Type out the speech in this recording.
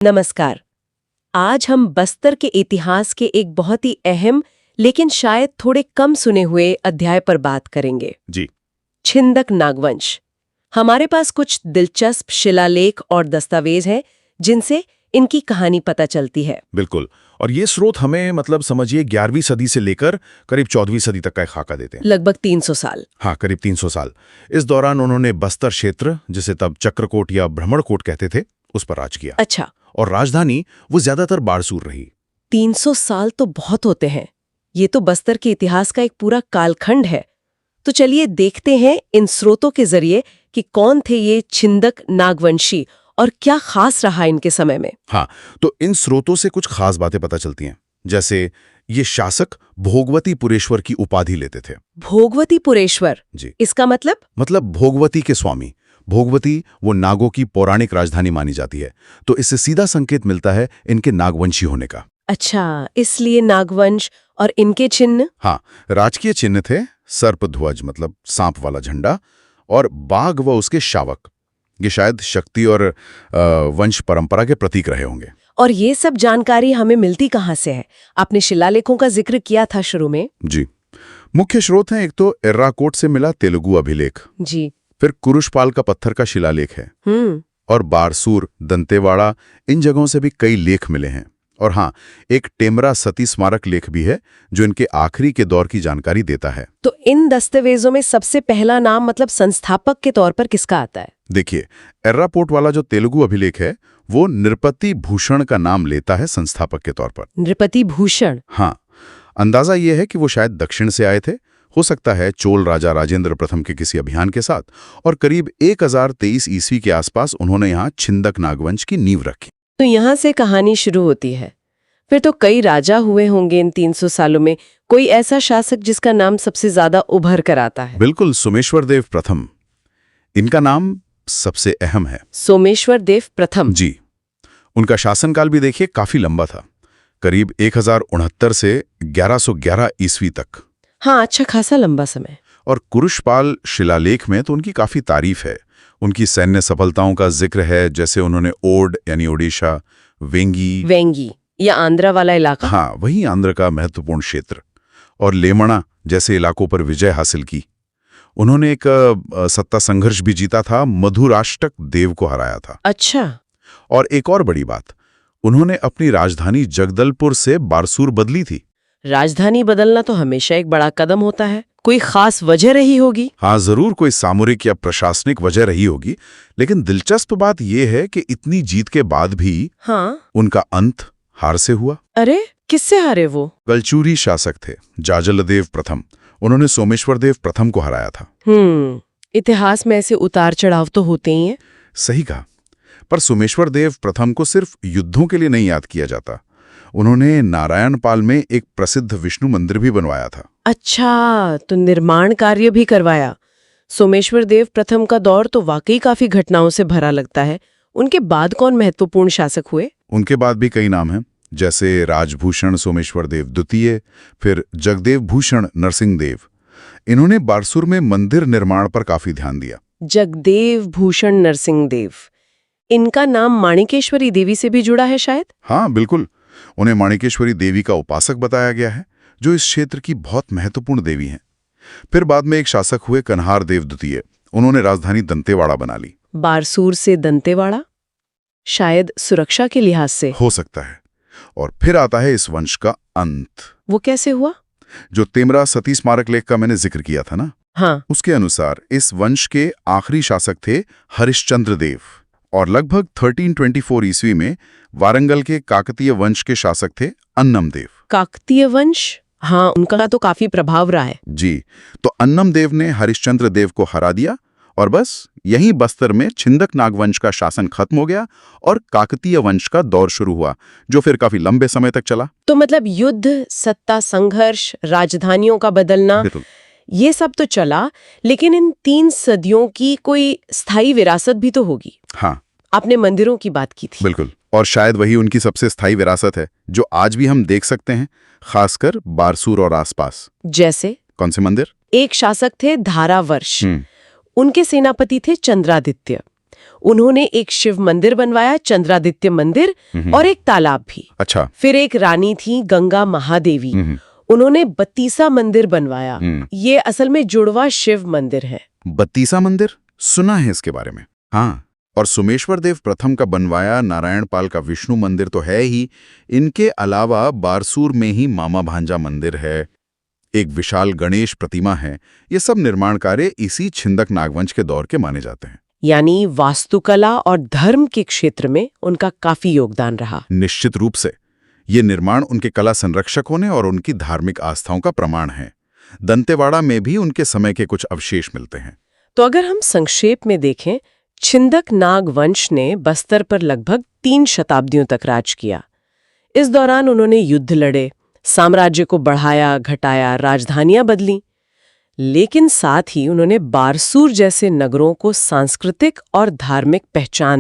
नमस्कार। आज हम बस्तर के इतिहास के एक बहुत ही अहम लेकिन शायद थोड़े कम सुने हुए अध्याय पर बात करेंगे। जी। छिंदक नागवंश। हमारे पास कुछ दिलचस्प शिलालेख और दस्तावेज हैं जिनसे इनकी कहानी पता चलती है। बिल्कुल। और ये स्रोत हमें समझिए 11वीं सदी से लेकर करीब 14वीं सदी तक का एक खाका देते हैं। लगभग 300 साल। हाँ, करीब 300 साल। इस दौरान उन्होंने बस्तर क्षेत्र, जिसे तब चक्रकोट या भ्रमणकोट कहते थे, उस पर राज किया। अच्छा। और राजधानी वो ज्यादातर बारसूर रही। 300 साल तो बहुत होते हैं। ये तो बस्तर के इतिहास का एक पूरा कालखंड है। तो चलिए देखते हैं इन स्रोतों के जरिए कि कौन थे ये छिंदक नागवंशी और क्या खास रहा इनके समय में। हाँ, तो इन स्रोतों से कुछ खास बातें पता चलती हैं। जैसे ये शासक भोगवतीपुरेश्वर की उपाधि लेते थे। भोगवतीपुरेश्वर? जी। इसका मतलब भोगवती के स्वामी। भोगवती वो नागों की पौराणिक राजधानी मानी जाती है, तो इससे सीधा संकेत मिलता है इनके नागवंशी होने का। अच्छा, इसलिए नागवंश। और इनके चिन्ह? हाँ, राजकीय चिन्ह थे सर्पध्वज सांप वाला झंडा, और बाघ व उसके शावक। ये शायद शक्ति और वंश परंपरा के प्रतीक रहे होंगे। और ये सब जानकारी हमें मिलती कहाँ से है? आपने शिलालेखों का जिक्र किया था शुरू में। जी। मुख्य स्रोत हैं, एक तो एर्राकोट से मिला तेलुगु अभिलेख। जी। फिर कुरुशपाल का पत्थर का शिलालेख है। और बारसूर, दंतेवाड़ा, इन जगहों से भी कई लेख मिले हैं। और हाँ, एक टेमरा सती स्मारक लेख भी है जो इनके आखिरी के दौर की जानकारी देता है। तो इन दस्तावेजों में सबसे पहला नाम संस्थापक के तौर पर किसका आता है? देखिए, एर्रापोर्ट वाला जो तेलुगु अभिलेख है वो नृपति भूषण का नाम लेता है संस्थापक के तौर पर। नृपति भूषण? हाँ, अंदाजा ये है कि वो शायद दक्षिण से आए थे, हो सकता है चोल राजा राजेंद्र प्रथम के किसी अभियान के साथ, और करीब 1023 ईस्वी के आसपास उन्होंने यहाँ छिंदक नागवंश की नींव रखी। तो यहाँ से कहानी शुरू होती है। फिर तो कई राजा हुए होंगे इन 300 सालों में। कोई ऐसा शासक जिसका नाम सबसे ज्यादा उभर कर आता है? बिल्कुल, सोमेश्वर देव प्रथम। इनका नाम सबसे अहम है। सोमेश्वर देव प्रथम? जी। उनका शासनकाल भी देखिए काफी लंबा था, करीब 1069 से 1111 ईस्वी तक। हाँ, अच्छा खासा लंबा समय। और कुरुशपाल शिलालेख में तो उनकी काफी तारीफ है। उनकी सैन्य सफलताओं का जिक्र है, जैसे उन्होंने ओड यानी ओडिशा, वेंगी या आंध्रा वाला इलाका? हाँ, वही आंध्र का महत्वपूर्ण क्षेत्र, और लेमणा जैसे इलाकों पर विजय हासिल की। उन्होंने एक सत्ता संघर्ष भी जीता था, मधुराष्टक देव को हराया था। अच्छा। और एक और बड़ी बात, उन्होंने अपनी राजधानी जगदलपुर से बारसूर बदली थी। राजधानी बदलना तो हमेशा एक बड़ा कदम होता है। कोई खास वजह रही होगी? हाँ, जरूर कोई सामरिक या प्रशासनिक वजह रही होगी, लेकिन दिलचस्प बात यह है कि इतनी जीत के बाद भी उनका अंत हार से हुआ। अरे, किससे हारे वो? गलचूरी शासक थे जाजलदेव प्रथम। उन्होंने सोमेश्वर देव प्रथम को हराया था। इतिहास में ऐसे उतार चढ़ाव तो होते ही हैं। सही कहा। पर सोमेश्वर देव प्रथम को सिर्फ युद्धों के लिए नहीं याद किया जाता। उन्होंने नारायणपाल में एक प्रसिद्ध विष्णु मंदिर भी बनवाया था। अच्छा, तो निर्माण कार्य भी करवाया। सोमेश्वर देव प्रथम का दौर तो वाकई काफी घटनाओं से भरा लगता है। उनके बाद कौन महत्वपूर्ण शासक हुए? उनके बाद भी कई नाम हैं, जैसे राजभूषण सोमेश्वर देव द्वितीय, फिर जगदेव भूषण नरसिंह देव। इन्होंने बारसूर में मंदिर निर्माण पर काफी ध्यान दिया। जगदेव भूषण नरसिंह देव, इनका नाम माणिकेश्वरी देवी से भी जुड़ा है शायद? हाँ, बिल्कुल। उन्हें माणिकेश्वरी देवी का उपासक बताया गया है, जो इस क्षेत्र की बहुत महत्वपूर्ण देवी हैं। फिर बाद में एक शासक हुए कन्हार देव द्वितीय। उन्होंने राजधानी दंतेवाड़ा बना ली। बारसूर से दंतेवाड़ा? शायद सुरक्षा के लिहाज से हो सकता है। और फिर आता है इस वंश का अंत। वो कैसे हुआ? जो तेमरा सती स्मारक लेख का मैंने जिक्र किया था ना, हाँ, उसके अनुसार इस वंश के आखिरी शासक थे हरिश्चंद्र देव, और लगभग 1324 ईस्वी में वारंगल के काकतीय वंश के शासक थे अन्नम देव। काकतीय वंश? हाँ, उनका तो काफी प्रभाव रहा है। जी। तो अन्नम देव ने हरिश्चंद्र देव को हरा दिया, और बस यहीं बस्तर में छिंदक नागवंश का शासन खत्म हो गया और काकतीय वंश का दौर शुरू हुआ, जो फिर काफी लंबे समय तक चला। तो युद्ध, सत्ता संघर्ष, राजधानियों का बदलना, ये सब तो चला, लेकिन इन 3 सदियों की कोई स्थायी विरासत भी तो होगी। हाँ, आपने मंदिरों की बात की थी। बिल्कुल, और शायद वही उनकी सबसे स्थायी विरासत है, जो आज भी हम देख सकते हैं, खासकर बारसूर और आसपास। जैसे? कौन से मंदिर? एक शासक थे धारावर्ष। उनके सेनापति थे चंद्रादित्य। उन्होंने एक शिव मंदिर बनवाया, चंद्रादित्य मंदिर, और एक तालाब भी। अच्छा। फिर एक रानी थी गंगा महादेवी, उन्होंने बत्तीसा मंदिर बनवाया। ये असल में जुड़वा शिव मंदिर है। बत्तीसा मंदिर सुना है इसके बारे में। हाँ, और सोमेश्वर देव प्रथम का बनवाया नारायण पाल का विष्णु मंदिर तो है ही। इनके अलावा बारसूर में ही मामा भांजा मंदिर है, एक विशाल गणेश प्रतिमा है। ये सब निर्माण कार्य इसी छिंदक नागवंश के दौर के माने जाते हैं। यानी वास्तुकला और धर्म के क्षेत्र में उनका काफी योगदान रहा। निश्चित रूप से ये निर्माण उनके कला संरक्षक होने और उनकी धार्मिक आस्थाओं का प्रमाण है। दंतेवाड़ा में भी उनके समय के कुछ अवशेष मिलते हैं। तो अगर हम संक्षेप में देखें, छिंदक नाग वंश ने बस्तर पर लगभग 3 शताब्दियों तक राज किया। इस दौरान उन्होंने युद्ध लड़े, साम्राज्य को बढ़ाया घटाया, राजधानियां बदली, लेकिन साथ ही उन्होंने बारसूर जैसे नगरों को सांस्कृतिक और धार्मिक पहचान